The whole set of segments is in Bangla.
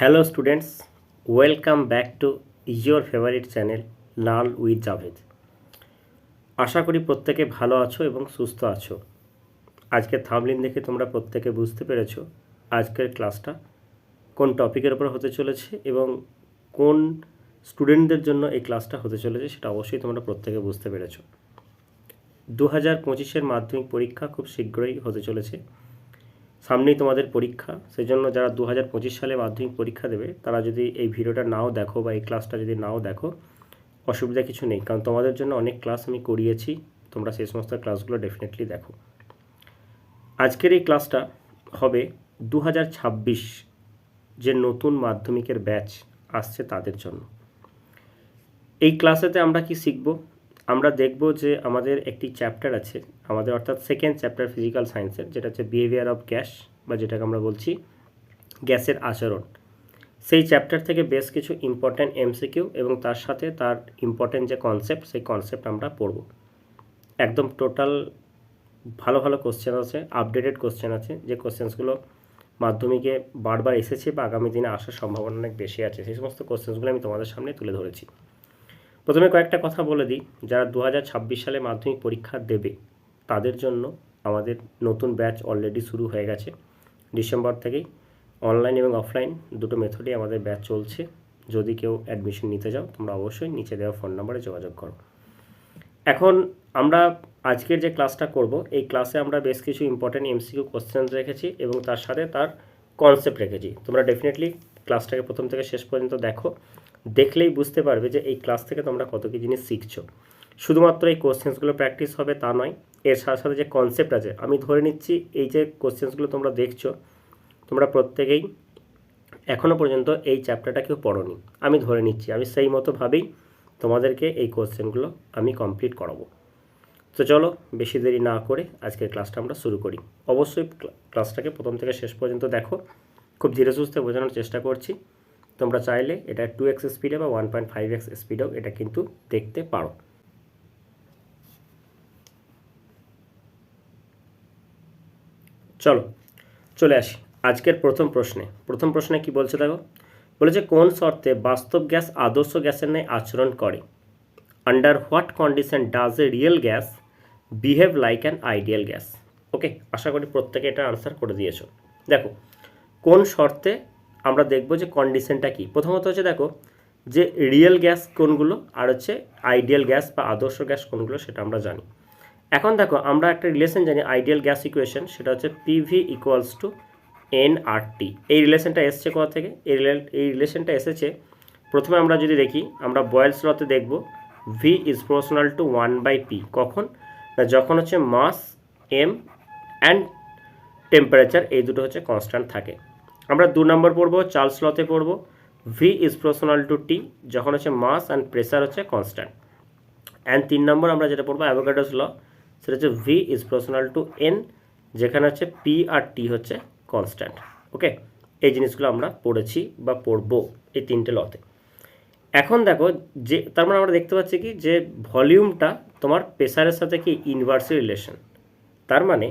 Hello students, welcome back to your favourite channel learn with Javed. আশা করি প্রত্যেকে ভালো আছো এবং সুস্থ আছো। আজকের থাম্বনেল দেখে তোমরা প্রত্যেকে বুঝতে পেরেছো আজকের ক্লাসটা কোন টপিকের উপর হতে চলেছে এবং কোন স্টুডেন্টদের জন্য এই ক্লাসটা হতে চলেছে সেটা অবশ্যই তোমরা প্রত্যেকে বুঝতে পেরেছো। 2025-এর মাধ্যমিক পরীক্ষা খুব শীঘ্রই হতে চলেছে। সামনেই তোমাদের পরীক্ষা, সেই জন্য যারা 2025 সালে মাধ্যমিক পরীক্ষা দেবে তারা যদি এই ভিডিওটা নাও দেখো বা এই ক্লাসটা যদি নাও দেখো, অসুবিধা কিছু নেই, কারণ তোমাদের জন্য অনেক ক্লাস আমি করিয়েছি। তোমরা সেই সমস্ত ক্লাসগুলো ডেফিনেটলি দেখো। আজকের এই ক্লাসটা হবে 2026 যে নতুন মাধ্যমিকের ব্যাচ আসছে তাদের জন্য। এই ক্লাসেতে আমরা কি শিখব? আমরা দেখব যে আমাদের একটি চ্যাপ্টার আছে আমাদের, অর্থাৎ সেকেন্ড চ্যাপ্টার ফিজিক্যাল সায়েন্সের, যেটা হচ্ছে বিহেভিয়ার অফ গ্যাস বা যেটাকে আমরা বলছি গ্যাসের আচরণ। সেই চ্যাপ্টার থেকে বেশ কিছু ইম্পর্ট্যান্ট এমসিকিউ এবং তার সাথে তার ইম্পর্ট্যান্ট যে কনসেপ্ট, সেই কনসেপ্ট আমরা পড়ব। একদম টোটাল ভালো ভালো কোশ্চেন আছে, আপডেটেড কোশ্চেন আছে, যে কোশ্চেন্সগুলো মাধ্যমিকে বারবার এসেছে বা আগামী দিনে আসার সম্ভাবনা অনেক বেশি আছে। সেই সমস্ত কোশ্চেন্সগুলো আমি তোমাদের সামনে তুলে ধরেছি। প্রথমে কয়েকটা কথা বলে দিই, যারা 2026 সালে মাধ্যমিক পরীক্ষা দেবে তাদের জন্য আমাদের নতুন ব্যাচ অলরেডি শুরু হয়ে গেছে। ডিসেম্বর থেকেই অনলাইন এবং অফলাইন দুটো মেথডেই আমাদের ব্যাচ চলছে। যদি কেউ অ্যাডমিশন নিতে যাও তোমরা অবশ্যই নিচে দেওয়া ফোন নাম্বারে যোগাযোগ করো। এখন আমরা আজকের যে ক্লাসটা করব, এই ক্লাসে আমরা বেশ কিছু ইম্পর্ট্যান্ট এমসিকিউ কোশ্চেন রেখেছি এবং তার সাথে তার কনসেপ্ট রেখেছি। তোমরা ডেফিনেটলি ক্লাসটাকে প্রথম থেকে শেষ পর্যন্ত দেখো, দেখলেই বুঝতে পারবে যে এই ক্লাস থেকে তোমরা কত কী জিনিস শিখছো। শুধুমাত্র এই কোশ্চেন্সগুলো প্র্যাকটিস হবে তা নয়, এর সাথে সাথে যে কনসেপ্ট আছে, আমি ধরে নিচ্ছি এই যে কোশ্চেন্সগুলো তোমরা দেখছো তোমরা প্রত্যেকেই এখনও পর্যন্ত এই চ্যাপ্টারটা কেউ পড়োনি, আমি ধরে নিচ্ছি। আমি সেই মতোভাবেই তোমাদেরকে এই কোশ্চেনগুলো আমি কমপ্লিট করাবো। তো চলো বেশি দেরি না করে আজকের ক্লাসটা আমরা শুরু করি। অবশ্যই ক্লাসটাকে প্রথম থেকে শেষ পর্যন্ত দেখো, খুব ধীরে সুস্থে বোঝানোর চেষ্টা করছি। তোমরা চাইলে এটা 2x স্পিডে বা 1.5x স্পিডেও এটা কিন্তু দেখতে পারো। চলে আসি আজকের প্রথম প্রশ্নে কি বলছে দেখো, বলেছে কোন শর্তে বাস্তব গ্যাস আদর্শ গ্যাসের ন্যায় আচরণ করে? Under what condition does a real gas behave like an ideal gas? Okay, আশা করি প্রত্যেকে এটা আনসার করে দিয়েছো। দেখো কোন শর্তে আমরা দেখব যে কন্ডিশনটা কি। প্রথমত হচ্ছে দেখো যে রিয়েল গ্যাস কোনগুলো আর হচ্ছে আইডিয়াল গ্যাস বা আদর্শ গ্যাস কোনগুলো সেটা আমরা জানি। এখন দেখো আমরা একটা রিলেশন জানি, আইডিয়াল গ্যাস ইকুয়েশন, সেটা হচ্ছে পিভি ইকুয়ালস টু এনআরটি। এই রিলেশনটা এসছে কোথা থেকে? এই রিলেশনটা এসেছে, প্রথমে আমরা যদি দেখি, আমরা বয়েলস লতে দেখব V is proportional to 1/p। কখন? না যখন হচ্ছে মাস এম অ্যান্ড টেম্পারেচার এই দুটো হচ্ছে কনস্ট্যান্ট থাকে। আমরা 2 নম্বর পড়বো, চার্লস লতে পড়বো ভি ইজ প্রপোর্শনাল টু টি, যখন হচ্ছে মাস অ্যান্ড প্রেসার হচ্ছে কনস্ট্যান্ট। অ্যান্ড 3 নম্বর আমরা যেটা পড়বো অ্যাভোগাড্রোস ল, সেটা হচ্ছে V is proportional to N, যেখানে হচ্ছে পি আর টি হচ্ছে কনস্ট্যান্ট। ওকে, এই জিনিসগুলো আমরা পড়েছি বা পড়বো এই 3টে লতে। এখন দেখো যে তার মানে আমরা দেখতে পাচ্ছি কি যে ভলিউমটা তোমার প্রেসারের সাথে কি ইনভার্সলি রিলেশন। তার মানে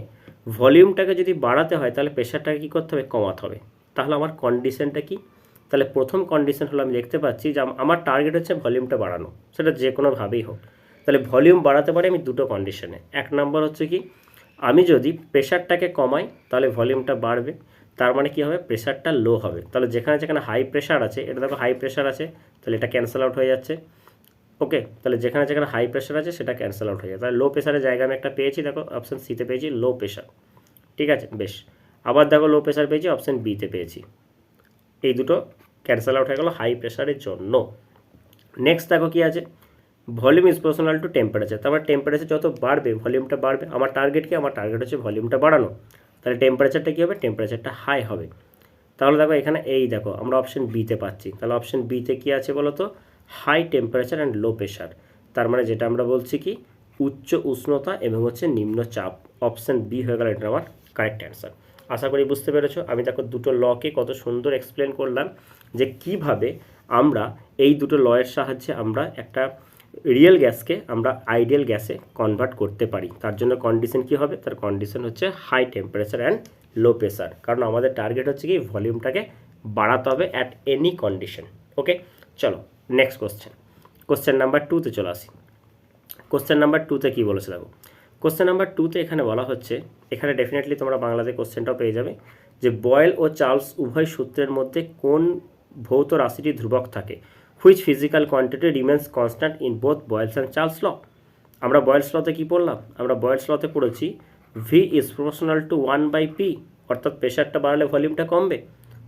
ভলিউমটাকে যদি বাড়াতে হয় তাহলে প্রেসারটাকে কী করতে হবে? কমাতে হবে। তাহলে আমার কন্ডিশনটা কি? তাহলে প্রথম কন্ডিশন হলো আমি দেখতে পাচ্ছি যে আমার টার্গেট হচ্ছে ভলিউমটা বাড়ানো, সেটা যে কোনোভাবেই হোক। তাহলে ভলিউম বাড়াতে পারি আমি দুটো কন্ডিশনে। 1 নম্বর হচ্ছে কি, আমি যদি প্রেসারটাকে কমাই তাহলে ভলিউমটা বাড়বে, তার মানে কী হবে? প্রেসারটা লো হবে। তাহলে যেখানে যেখানে হাই প্রেসার আছে, এটা দেখো হাই প্রেসার আছে, তাহলে এটা ক্যান্সেল আউট হয়ে যাচ্ছে। ওকে, তাহলে যেখানে যেখানে হাই প্রেসার আছে সেটা ক্যান্সেল আউট হয়ে যায়। তাহলে লো প্রেসারের জায়গা আমি একটা পেয়েছি, দেখো অপশান সিতে পেয়েছি লো প্রেসার। ঠিক আছে, বেশ। আবার দেখো লো প্রেসার পেয়েছি, অপশান বিতে পেয়েছি। এই দুটো ক্যান্সেল আউট হয়ে গেলো হাই প্রেসারের জন্য। নেক্সট দেখো কি আছে, volume is proportional to temperature. তার মানে টেম্পারেচার যত বাড়বে ভলিউমটা বাড়বে। আমার টার্গেট কি? আমার টার্গেট হচ্ছে ভলিউমটা বাড়ানো। তাহলে টেম্পারেচারটা কী হবে? টেম্পারেচারটা হাই হবে। তাহলে দেখো এখানে এই দেখো আমরা অপশান বিতে পাচ্ছি। তাহলে অপশান বিতে কী আছে বলো তো? High temperature and low pressure. তার মানে যেটা আমরা বলছি কি উচ্চ উষ্ণতা এবং হচ্ছে নিম্ন চাপ। অপশান বি হয়ে গেল এটা আমার কারেক্ট অ্যান্সার। আশা করি বুঝতে পেরেছো। আমি দেখো দুটো লকে কত সুন্দর এক্সপ্লেন করলাম যে কিভাবে আমরা এই দুটো লয়ের সাহায্যে আমরা একটা রিয়েল গ্যাসকে আমরা আইডিয়াল গ্যাসে কনভার্ট করতে পারি। তার জন্য কন্ডিশন কি হবে? তার কন্ডিশন হচ্ছে high temperature and low pressure, কারণ আমাদের টার্গেট হচ্ছে কি ভলিউমটাকে বাড়াতে হবে অ্যাট এনি কন্ডিশন। ওকে, চলো নেক্সট কোশ্চেন নাম্বার 2তে চলে আসি। কোশ্চেন নাম্বার 2তে কী বলেছে দেখো, কোশ্চেন নাম্বার 2তে এখানে বলা হচ্ছে, এখানে ডেফিনেটলি তোমরা বাংলাতে কোশ্চেনটাও পেয়ে যাবে, যে বয়েল ও চার্লস উভয় সূত্রের মধ্যে কোন ভৌত রাশিটি ধ্রুবক থাকে, which physical quantity remains constant in both Boyle's and Charles law. আমরা বয়েলস লতে কী পড়লাম, আমরা বয়েলস লতে পড়েছি V is proportional to 1/p, অর্থাৎ প্রেশারটা বাড়ালে ভলিউমটা কমবে,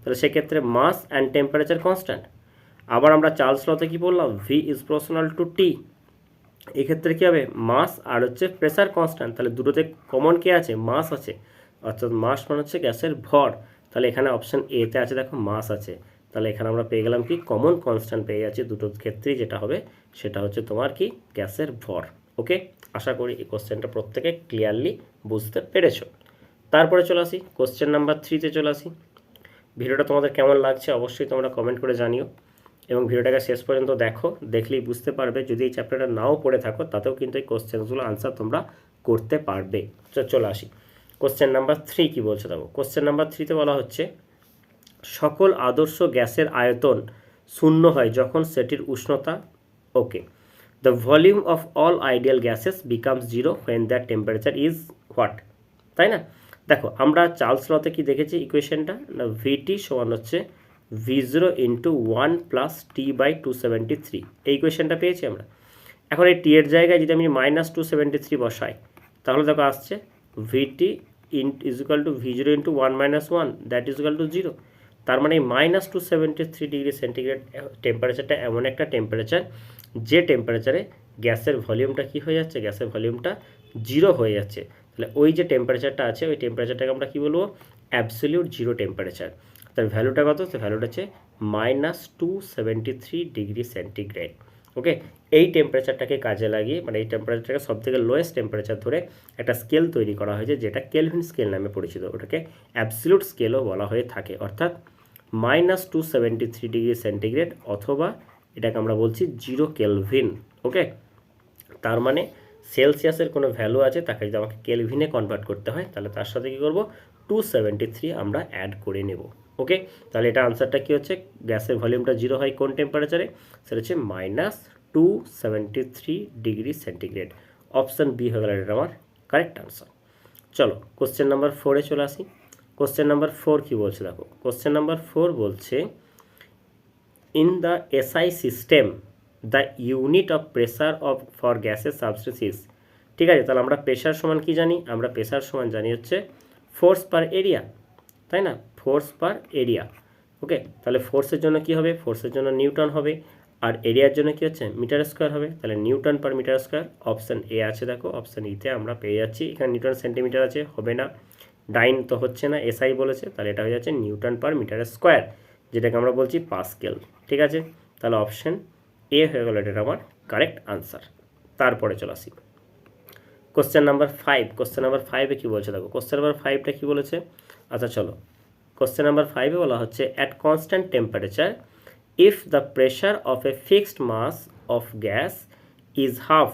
তাহলে সেক্ষেত্রে মাস অ্যান্ড টেম্পারেচার কনস্ট্যান্ট। আবার আমরা চার্লস লতে কী বললাম, ভি ইজ প্রপোর্শনাল টু টি, এক্ষেত্রে কী হবে, মাস আর হচ্ছে প্রেসার কনস্ট্যান্ট, তাহলে দুটোতে কমন কে আছে, মাস আছে, অর্থাৎ মাস মানে হচ্ছে গ্যাসের ভর, তাহলে এখানে অপশান এতে আছে দেখো মাস আছে, তাহলে এখানে আমরা পেয়ে গেলাম কি কমন কনস্ট্যান্ট পেয়ে যাচ্ছি দুটোর ক্ষেত্রেই, যেটা হবে সেটা হচ্ছে তোমার কি গ্যাসের ভর। ওকে, আশা করি এই কোশ্চেনটা প্রত্যেকে ক্লিয়ারলি বুঝতে পেরেছো। তারপরে চলে আসি কোশ্চেন নাম্বার 3তে চলে আসি। ভিডিওটা তোমাদের কেমন লাগছে অবশ্যই তোমরা কমেন্ট করে জানিও, এবং ভিডিওটাকে শেষ পর্যন্ত দেখো, দেখলেই বুঝতে পারবে, যদি এই চ্যাপ্টারটা নাও পড়ে থাকো তাতেও কিন্তু এই কোশ্চেনগুলো আনসার তোমরা করতে পারবে। চলে আসি কোশ্চেন নাম্বার 3 কী বলছে দেখো, কোশ্চেন নাম্বার 3তে বলা হচ্ছে সকল আদর্শ গ্যাসের আয়তন শূন্য হয় যখন সেটির উষ্ণতা, okay, the volume of all ideal gases becomes zero when their temperature is what, তাই না? দেখো আমরা চার্লস লতে কি দেখেছি ইকুয়েশনটা, না ভিটি সমান হচ্ছে V0 ইন্টু 1 প্লাস T/273, এই ইকুয়েশনটা পেয়েছি আমরা। এখন এই টি এর জায়গায় যদি আমি -273 বসাই, তাহলে দেখো আসছে VT is equal to V0 into 1 - 1 that is equal to 0। তার মানে -273 ডিগ্রি সেন্টিগ্রেড টেম্পারেচারটা এমন একটা টেম্পারেচার যে টেম্পারেচারে গ্যাসের ভলিউমটা কী হয়ে যাচ্ছে, গ্যাসের ভলিউমটা 0 হয়ে যাচ্ছে। তাহলে ওই যে টেম্পারেচারটা আছে ওই টেম্পারেচারটাকে আমরা কী বলবো, অ্যাবসলিউট জিরো টেম্পারেচার। তার ভ্যালুটা কত, তো ভ্যালুটা হচ্ছে -273 ডিগ্রি সেন্টিগ্রেড। ওকে, এই টেম্পারেচারটাকে কাজে লাগিয়ে, মানে এই টেম্পারেচারটাকে সবথেকে লোয়েস্ট টেম্পারেচার ধরে একটা স্কেল তৈরি করা হয়েছে যেটা কেলভিন স্কেল নামে পরিচিত, ওটাকে অ্যাবসলিউট স্কেলও বলা হয়ে থাকে, অর্থাৎ -273 ডিগ্রি সেন্টিগ্রেড, অথবা এটাকে আমরা বলছি 0 কেলভিন। ওকে, তার মানে সেলসিয়াসের কোনো ভ্যালু আছে তাকে যদি আমাকে কেলভিনে কনভার্ট করতে হয়, তাহলে তার সাথে কী করবো, 273 আমরা অ্যাড করে নেব। ওকে, তাহলে এটা আনসারটা কী হচ্ছে, গ্যাসের ভলিউমটা 0 হয় কোন টেম্পারেচারে, সেটা হচ্ছে -273 ডিগ্রি সেন্টিগ্রেড। অপশান বি হয়ে গেল এটা আমার কারেক্ট আনসার। চলো কোশ্চেন নাম্বার 4-এ চলে আসি। কোশ্চেন নাম্বার 4 কী বলছে দেখো, কোশ্চেন নাম্বার 4 বলছে in the SI system the unit of pressure of for gases substance. ঠিক আছে, তাহলে আমরা প্রেসার সমান কি জানি, আমরা প্রেসার সমান জানি হচ্ছে ফোর্স পার এরিয়া, তাই না, ফোর্স পার এরিয়া। ওকে, তাহলে ফোর্সের জন্য কি হবে, ফোর্সের জন্য নিউটন হবে, আর এরিয়ার জন্য কি হচ্ছে মিটার স্কোয়ার হবে, তাহলে newton per meter square. Option A আছে দেখো, অপশান ইতে আমরা পেয়ে যাচ্ছি, এখানে নিউটন সেন্টিমিটার আছে, হবে না, ডাইন তো হচ্ছে না, এসআই বলেছে, তাহলে এটা হয়ে যাচ্ছে নিউটন পার মিটার স্কোয়ার, যেটাকে আমরা বলছি পাস্কেল। ঠিক আছে, তাহলে অপশান এ হয়ে গেল এটা আমার কারেক্ট আনসার। তারপরে চলে আসি কোশ্চেন নাম্বার 5। কোশ্চেন নাম্বার 5-এ কী বলছে দেখো, কোশ্চেন নাম্বার 5টা কী বলেছে, আচ্ছা চলো কোশ্চেন নাম্বার 5-এ বলা হচ্ছে at constant temperature if the pressure of a fixed mass of gas is half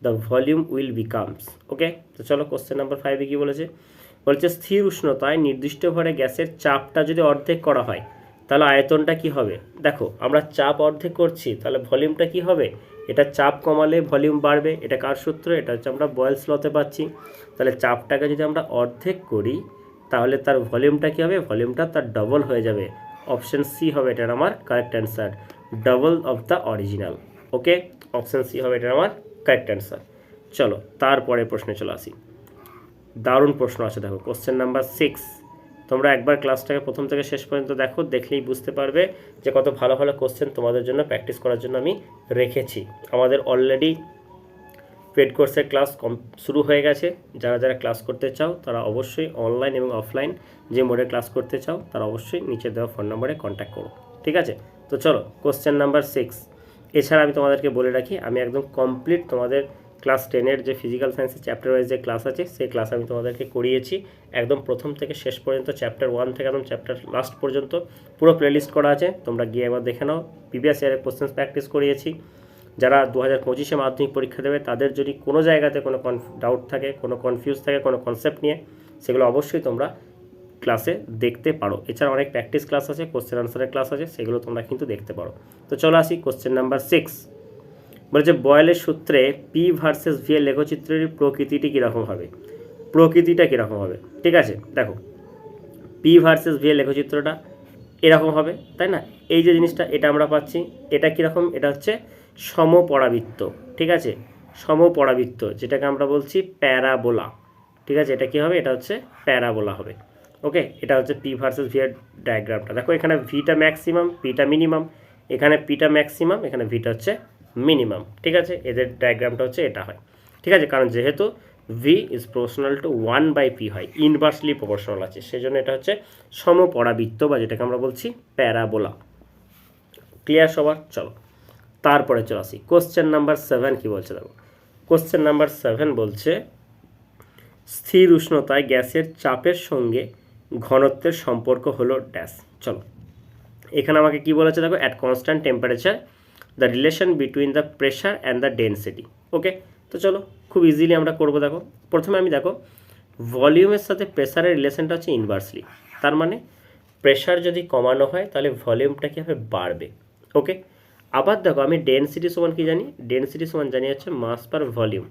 the volume will becomes. Okay, তো চলো কোশ্চেন নাম্বার 5-এ কী বলেছে, বলছে স্থির উষ্ণতায় নির্দিষ্ট ভরে গ্যাসের চাপটা যদি অর্ধেক করা হয় তাহলে আয়তনটা কি হবে। দেখো আমরা চাপ অর্ধেক করছি, তাহলে ভলিউমটা কি হবে, এটা চাপ কমালে ভলিউম বাড়বে, এটা কার সূত্র, এটা হচ্ছে আমরা বয়েলস লতে পাচ্ছি। তাহলে চাপটাকে যদি আমরা অর্ধেক করি তাহলে তার ভলিউমটা কী হবে, ভলিউমটা তার ডবল হয়ে যাবে। অপশান সি হবে এটার আমার correct answer, double of the original. Okay, option C হবে এটার আমার কারেক্ট অ্যান্সার। চলো তারপরে প্রশ্নে চলে আসি, দারুণ প্রশ্ন আছে দেখো, কোশ্চেন নাম্বার 6। তোমরা একবার ক্লাসটাকে প্রথম থেকে শেষ পর্যন্ত দেখো, দেখলেই বুঝতে পারবে যে কত ভালো ভালো কোশ্চেন তোমাদের জন্য প্র্যাকটিস করার জন্য আমি রেখেছি। আমাদের অলরেডি পেড কোর্সের ক্লাস শুরু হয়ে গেছে, যারা যারা ক্লাস করতে চাও তারা অবশ্যই অনলাইন এবং অফলাইন যে মোডে ক্লাস করতে চাও তারা অবশ্যই নিচে দেওয়া ফোন নম্বরে কন্ট্যাক্ট করো। ঠিক আছে, তো চলো কোশ্চেন নাম্বার 6। এছাড়া আমি তোমাদেরকে বলে রাখি আমি একদম কমপ্লিট তোমাদের ক্লাস 10-এর যে ফিজিক্যাল সায়েন্সের চ্যাপ্টার ওয়াইজ যে ক্লাস আছে সেই ক্লাস আমি তোমাদেরকে করিয়েছি, একদম প্রথম থেকে শেষ পর্যন্ত, চ্যাপ্টার 1 থেকে একদম চ্যাপ্টার লাস্ট পর্যন্ত পুরো প্লেলিস্ট করা আছে, তোমরা গিয়ে একবার দেখে নাও। প্রিভিয়াস ইয়ারের কোশ্চেন প্র্যাকটিস করিয়েছি। যারা 2025-এ মাধ্যমিক পরীক্ষা দেবে তাদের যদি কোনো জায়গাতে কোনো ডাউট থাকে, কোনো কনফিউজ থাকে কোনো কনসেপ্ট নিয়ে, সেগুলো অবশ্যই তোমরা ক্লাসে দেখতে পারো। এছাড়া অনেক প্র্যাকটিস ক্লাস আছে, কোশ্চেন আনসারের ক্লাস আছে, সেগুলো তোমরা কিন্তু দেখতে পারো। তো চলো আসি কোশ্চেন নাম্বার 6। বলেছে বয়েলের সূত্রে পি ভার্সেস ভি এর লেখচিত্রের প্রকৃতিটি কীরকম হবে, প্রকৃতিটা কীরকম হবে। ঠিক আছে, দেখো পি ভার্সেস ভি এর লেখচিত্রটা এরকম হবে, তাই না? এই যে জিনিসটা এটা আমরা পাচ্ছি, এটা কীরকম, এটা হচ্ছে সমপরাবৃত্ত। ঠিক আছে, সমপরাবৃত্ত যেটাকে আমরা বলছি প্যারাবোলা। ঠিক আছে, এটা কী হবে, এটা হচ্ছে প্যারাবোলা হবে। ওকে, এটা হচ্ছে পি ভার্সেস ভি এর ডায়াগ্রামটা। দেখো এখানে ভিটা ম্যাক্সিমাম, পিটা মিনিমাম, এখানে পিটা ম্যাক্সিমাম, এখানে ভিটা হচ্ছে মিনিমাম। ঠিক আছে, এদের ডায়াগ্রামটা হচ্ছে এটা হয়। ঠিক আছে, কারণ যেহেতু V is proportional to 1/p হয়, ইনভার্সলি প্রপোর্শনাল আছে, সেজন্য এটা হচ্ছে সমপরাবৃত্ত বা যেটাকে আমরা বলছি প্যারাবোলা। ক্লিয়ার সবার? চলো তারপরে চলে আসি কোশ্চেন নাম্বার 7 কি বলছে। দেখো কোশ্চেন নাম্বার 7 বলছে স্থির উষ্ণতায় গ্যাসের চাপের সঙ্গে ঘনত্বের সম্পর্ক হলো ড্যাশ। চলো এখানে আমাকে কি বলেছে, দেখো at constant temperature the relation between the pressure and the density. Okay, তো চলো খুব ইজিলি আমরা করবো। দেখো প্রথমে আমি দেখো ভলিউমের সাথে প্রেশারের রিলেশনটা হচ্ছে ইনভার্সলি, তার মানে প্রেশার যদি কমানো হয় তাহলে ভলিউমটা কী হবে, বাড়বে। ওকে, আবার দেখো আমি ডেন্সিটি সমান কি জানি, ডেন্সিটি সমান জানি হচ্ছে মাস পার ভলিউম।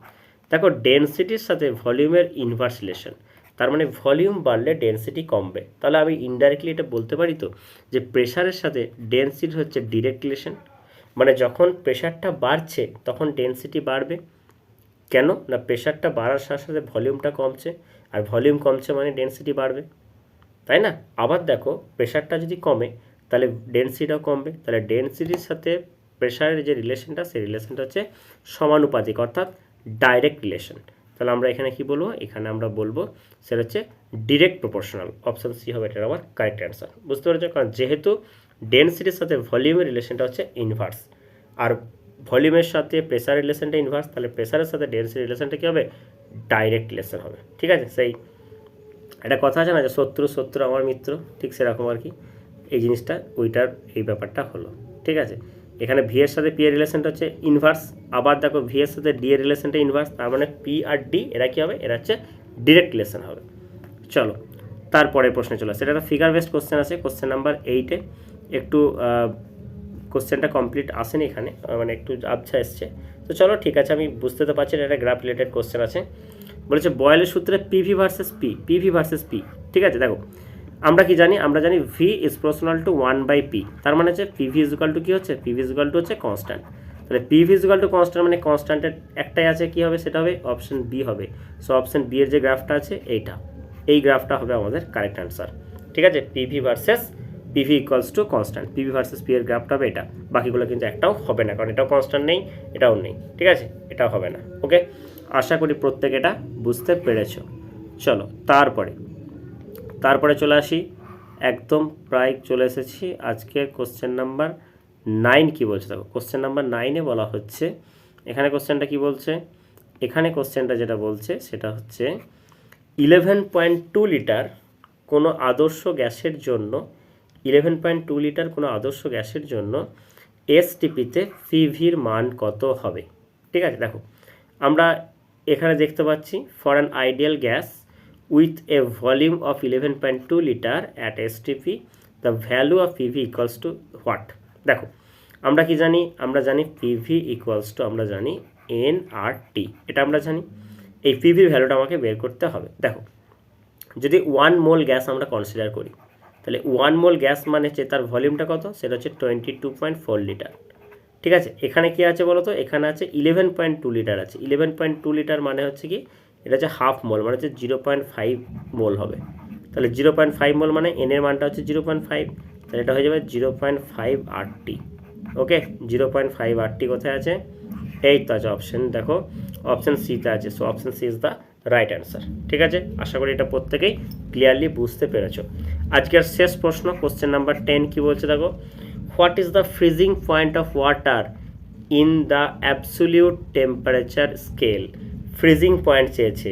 দেখো ডেন্সিটির সাথে ভলিউমের ইনভার্স রিলেশন, তার মানে ভলিউম বাড়লে ডেন্সিটি কমবে। তাহলে আমি ইনডাইরেক্টলি এটা বলতে পারি তো যে প্রেশারের সাথে ডেন্সিটি হচ্ছে ডিরেক্ট রিলেশন, মানে যখন প্রেশারটা বাড়ছে তখন ডেন্সিটি বাড়বে। কেন না, প্রেশারটা বাড়ার সাথে সাথে ভলিউমটা কমছে, আর ভলিউম কমছে মানে ডেন্সিটি বাড়বে, তাই না? আবার দেখো প্রেশারটা যদি কমে তাহলে ডেন্সিটিটাও কমবে, তাহলে ডেন্সিটির সাথে প্রেশারের যে রিলেশনটা সেই রিলেশনটা হচ্ছে সমানুপাতিক, অর্থাৎ ডাইরেক্ট রিলেশন। তাহলে আমরা এখানে কি বলবো, এখানে আমরা বলবো সেটা হচ্ছে ডিরেক্ট প্রপোর্শনাল। অপশান সি হবে এটার আমার কারেক্ট অ্যান্সার। বুঝতে পেরেছো? কারণ যেহেতু ডেন্সিটির সাথে ভলিউমের রিলেশনটা হচ্ছে ইনভার্স, আর ভলিউমের সাথে প্রেশার রিলেশনটা ইনভার্স, তাহলে প্রেশারের সাথে ডেন্সিটি রিলেশনটা কী হবে, ডাইরেক্ট রিলেশন হবে। ঠিক আছে, সেই একটা কথা আছে না যে শত্রু শত্রু আমার মিত্র, ঠিক সেরকম আর কি এই জিনিসটা, ওইটার এই ব্যাপারটা হলো। ঠিক আছে, এখানে ভি এর সাথে পি এর রিলেশনটা হচ্ছে ইনভার্স, আবার দেখো ভি এর সাথে ডি এর রিলেশনটা ইনভার্স, তার মানে পি আর ডি এরা কী হবে, এরা হচ্ছে ডিরেক্ট রিলেশন হবে। চলো তারপরে প্রশ্নে চলে আসে, এটা একটা ফিগার বেসড কোশ্চেন আছে কোশ্চেন নাম্বার 8-এ। একটু কোশ্চেনটা কমপ্লিট আসেনি এখানে, মানে একটু আবছা এসছে। তো চলো ঠিক আছে, আমি বুঝতে তো পারছি এটা একটা গ্রাফ রিলেটেড কোশ্চেন আছে। বলেছে বয়েলের সূত্রে PV versus P, PV versus P. ঠিক আছে, দেখো আমরা কি জানি, আমরা জানি V is proportional to 1/p, তার মানে হচ্ছে পিভি ইজুকাল টু কী হচ্ছে, পিভি ইজুকাল টু হচ্ছে কনস্ট্যান্ট। তাহলে পিভি ইজুকাল টু কনস্ট্যান্ট মানে কনস্ট্যান্টের একটাই আছে, কী হবে সেটা হবে অপশন বি হবে। সো অপশন বি এর যে গ্রাফটা আছে এইটা, এই গ্রাফটা হবে আমাদের কারেক্ট অ্যান্সার। ঠিক আছে, PV versus PV equals to constant, PV versus P এর গ্রাফটা হবে এটা। বাকিগুলো কিন্তু একটাও হবে না, কারণ এটাও কনস্ট্যান্ট নেই, এটাও নেই। ঠিক আছে, এটাও হবে না। ওকে, আশা করি প্রত্যেকে এটা বুঝতে পেরেছ। চলো তারপরে চলে আসি, একদম প্রায় চলে এসেছি। আজকের কোশ্চেন নাম্বার 9 কী বলছে, দেখো কোশ্চেন নাম্বার 9-এ বলা হচ্ছে, এখানে কোশ্চেনটা কি বলছে, এখানে কোশ্চেনটা যেটা বলছে সেটা হচ্ছে 11.2 লিটার কোনো আদর্শ গ্যাসের জন্য, 11.2 লিটার কোনো আদর্শ গ্যাসের জন্য এসটিপিতে পিভির মান কত হবে। ঠিক আছে, দেখো আমরা এখানে দেখতে পাচ্ছি for an ideal gas with a volume of 11.2 litre at STP the value of PV equals to what. দেখো আমরা কি জানি, আমরা জানি পিভি ইকুয়ালস টু, আমরা জানি এনআরটি, এটা আমরা জানি। এই পিভির ভ্যালুটা আমাকে বের করতে হবে। দেখো যদি 1 মোল গ্যাস আমরা কনসিডার করি, তাহলে 1 মোল গ্যাস মানে হচ্ছে তার ভলিউমটা কত, সেটা হচ্ছে 22.4 লিটার। ঠিক আছে, এখানে কি আছে বলো তো, এখানে আছে 11.2 লিটার আছে। 11.2 লিটার মানে হচ্ছে কি, এটা হচ্ছে হাফ মোল, মানে হচ্ছে 0.5 মোল হবে। তাহলে 0.5 মোল মানে এন এর মানটা হচ্ছে 0.5, তাহলে এটা হয়ে যাবে 0.5 আরটি। ওকে, 0.5 আরটি কোথায় আছে, এই তো আছে অপশন, দেখো অপশন সিতে আছে। So option C is the right answer. ঠিক আছে, আশা করি এটা প্রত্যেকেই ক্লিয়ারলি বুঝতে পেরেছো। আজকের শেষ প্রশ্ন কোশ্চেন নাম্বার 10 কি বলছে, দেখো what is the freezing point of water in the absolute temperature scale. Freezing point চেয়েছে।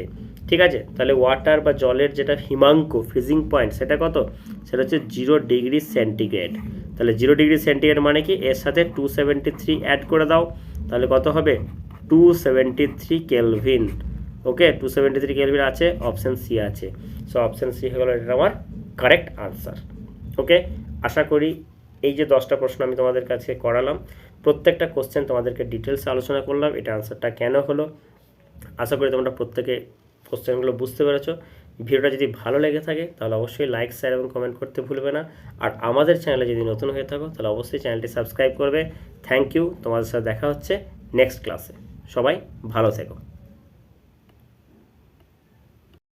ঠিক আছে, তাহলে ওয়াটার বা জলের যেটা হিমাঙ্ক ফ্রিজিং পয়েন্ট সেটা কত, সেটা হচ্ছে 0 ডিগ্রি সেন্টিগ্রেড। তাহলে 0 ডিগ্রি সেন্টিগ্রেড মানে কি, এর সাথে 273 অ্যাড করে দাও, তাহলে কত হবে 273 কেলভিন। ওকে, 273 কেলভিন আছে, অপশান সি আছে। সো অপশান সি হয়ে গেল এটা আমার কারেক্ট আনসার। ওকে, আশা করি এই যে 10টা প্রশ্ন আমি তোমাদের কাছে করালাম, প্রত্যেকটা কোশ্চেন তোমাদেরকে ডিটেলসে আলোচনা করলাম, এটা আনসারটা কেন হলো। আশা করি তোমরা প্রত্যেকে কোশ্চেনগুলো বুঝতে পেরেছো। ভিডিওটা যদি ভালো লেগে থাকে তাহলে অবশ্যই লাইক, শেয়ার এবং কমেন্ট করতে ভুলবে না। আর আমাদের চ্যানেলে যদি নতুন হয়ে থাকো তাহলে অবশ্যই চ্যানেলটি সাবস্ক্রাইব করবে। থ্যাংক ইউ, তোমাদের সাথে দেখা হচ্ছে নেক্সট ক্লাসে। সবাই ভালো থেকো।